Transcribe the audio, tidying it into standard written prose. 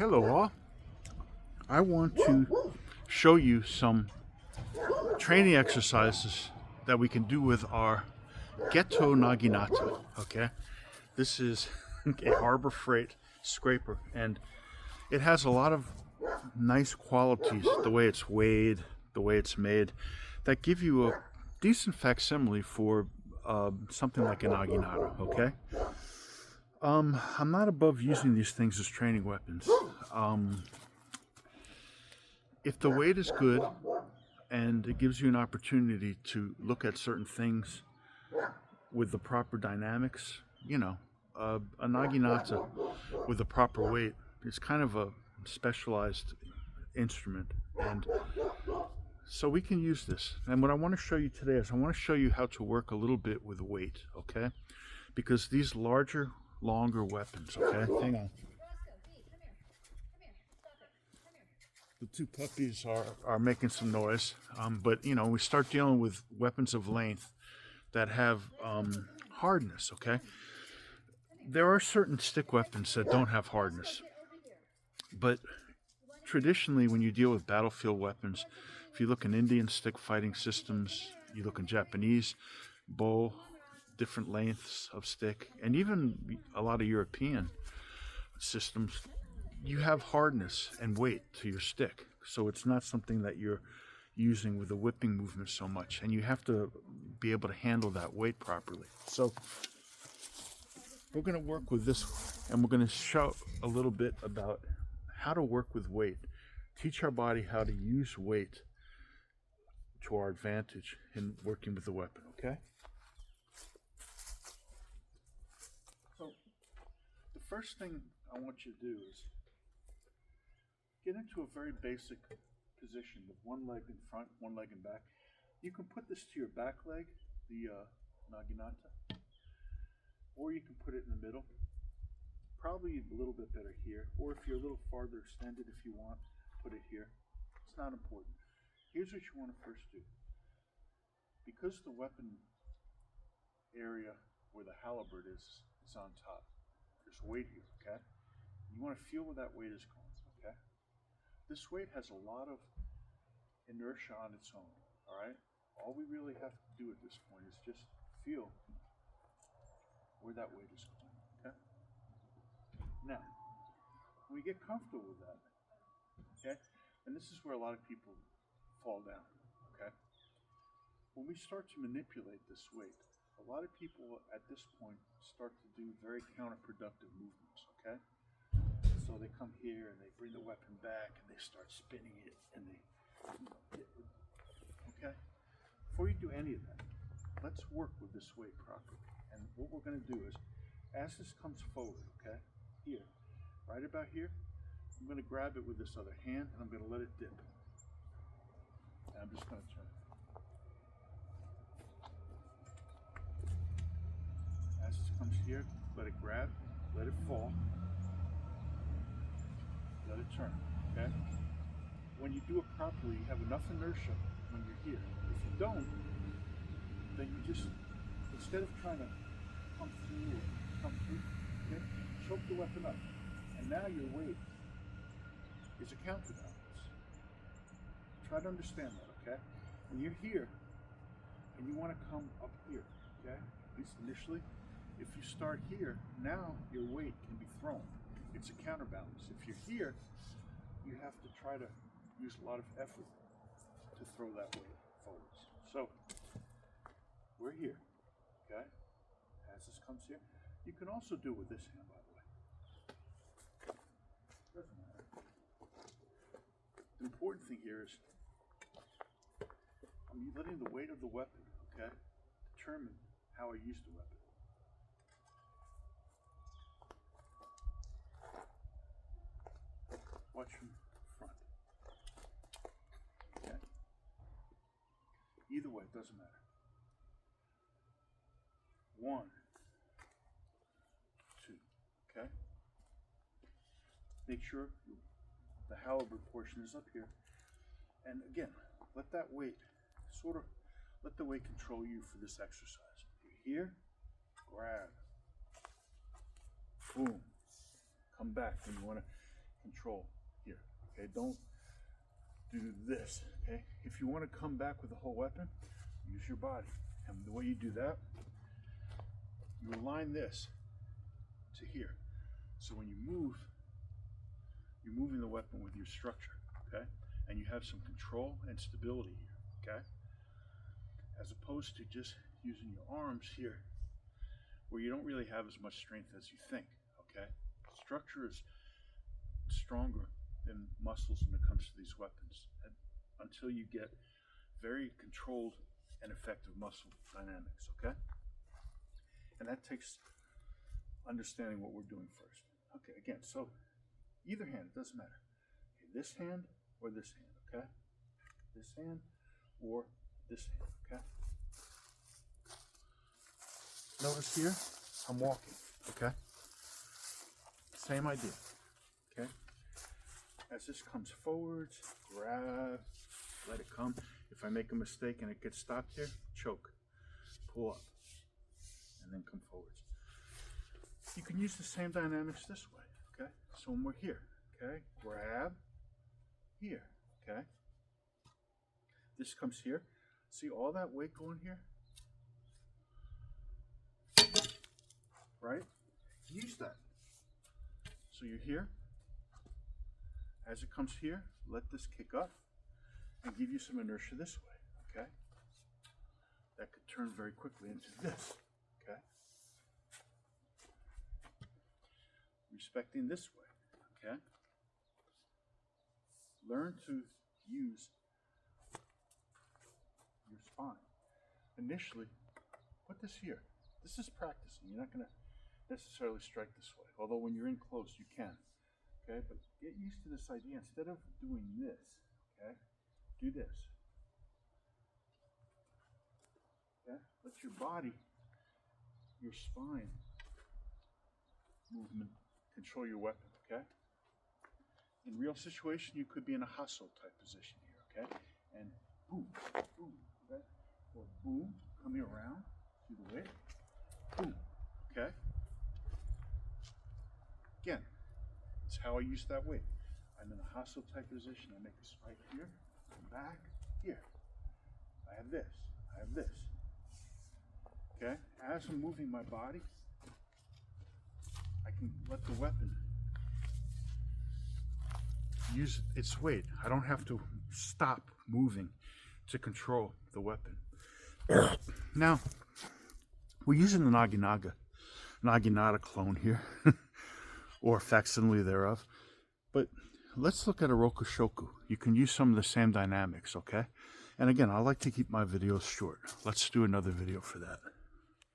Hello all. I want to show you some training exercises that we can do with our Geto Naginata. Okay, this is a Harbor Freight scraper, and it has a lot of nice qualities. The way it's weighed, the way it's made, that give you a decent facsimile for something like a Naginata. Okay, I'm not above using these things as training weapons. If the weight is good and it gives you an opportunity to look at certain things with the proper dynamics, a naginata with the proper weight is kind of a specialized instrument. And so we can use this. And what I want to show you today is I want to show you how to work a little bit with weight, okay? Because these larger, longer weapons, okay? Hang on. The two puppies are making some noise, but we start dealing with weapons of length that have hardness. Okay, there are certain stick weapons that don't have hardness, but traditionally, when you deal with battlefield weapons, if you look in Indian stick fighting systems, you look in Japanese bow, different lengths of stick, and even a lot of European systems, you have hardness and weight to your stick. So it's not something that you're using with the whipping movement so much. And you have to be able to handle that weight properly. So we're going to work with this, and we're going to show a little bit about how to work with weight. Teach our body how to use weight to our advantage in working with the weapon, okay? So the first thing I want you to do is get into a very basic position with one leg in front, one leg in back. You can put this to your back leg, the naginata, or you can put it in the middle. Probably a little bit better here, or if you're a little farther extended, if you want, put it here. It's not important. Here's what you want to first do. Because the weapon area where the halberd is on top, there's weight here, okay? You want to feel where that weight is going, okay? This weight has a lot of inertia on its own, all right? All we really have to do at this point is just feel where that weight is going, okay? Now, when we get comfortable with that, okay, and this is where a lot of people fall down, okay? When we start to manipulate this weight, a lot of people at this point start to do very counterproductive movements, okay? So they come here and they bring the weapon back and they start spinning it and they, okay? Before you do any of that, let's work with this weight properly. And what we're going to do is, as this comes forward, okay, here, right about here, I'm going to grab it with this other hand and I'm going to let it dip. And I'm just going to turn it. As this comes here, let it grab, let it fall. Let it turn, okay? When you do it properly, you have enough inertia when you're here. If you don't, then you just, instead of trying to come through, okay, choke the weapon up. And now your weight is a counterbalance. Try to understand that, okay? When you're here, and you want to come up here, okay? At least initially, if you start here, now your weight can be thrown. It's a counterbalance. If you're here, you have to try to use a lot of effort to throw that weight forwards. So, we're here, okay? As this comes here, you can also do it with this hand, by the way. Doesn't matter. The important thing here is I'm letting the weight of the weapon, okay, determine how I use the weapon. Watch from front. Okay. Either way, it doesn't matter. 1, 2. Okay. Make sure the halberd portion is up here. And again, let that weight let the weight control you for this exercise. You're here, grab, boom, come back when you want to. control here. Okay, don't do this. Okay, if you want to come back with the whole weapon, use your body. And the way you do that, you align this to here. So when you move, you're moving the weapon with your structure, okay? And you have some control and stability here, okay? As opposed to just using your arms here, where you don't really have as much strength as you think, okay? Structure is stronger than muscles when it comes to these weapons, until you get very controlled and effective muscle dynamics, okay? And that takes understanding what we're doing first. Okay, again, so either hand, it doesn't matter. Okay, this hand or this hand, okay? This hand or this hand, okay? Notice here, I'm walking, okay? Same idea, okay? As this comes forwards, grab, let it come. If I make a mistake and it gets stopped here, choke, pull up, and then come forwards. You can use the same dynamics this way, okay? So when we're here, okay, grab, here, okay? This comes here. See all that weight going here? Right? Use that. So you're here. As it comes here, let this kick up and give you some inertia this way, okay? That could turn very quickly into this, okay? Respecting this way, okay? Learn to use your spine. Initially, put this here. This is practicing. You're not going to necessarily strike this way, although when you're in close, you can, okay? But get used to this idea. Instead of doing this, okay, do this. Okay? Let your body, your spine movement control your weapon, okay? In real situation, you could be in a hustle type position here, okay? And boom, boom, okay? Or boom, coming around through the weight, boom, okay? Again, it's how I use that weight. I'm in a hustle type position, I make a spike here, come back, here. I have this, I have this, okay? As I'm moving my body, I can let the weapon use its weight. I don't have to stop moving to control the weapon. Now, we're using the Naginata clone here, or facsimile thereof. But let's look at a Rokushoku. You can use some of the same dynamics, okay? And again, I like to keep my videos short. Let's do another video for that.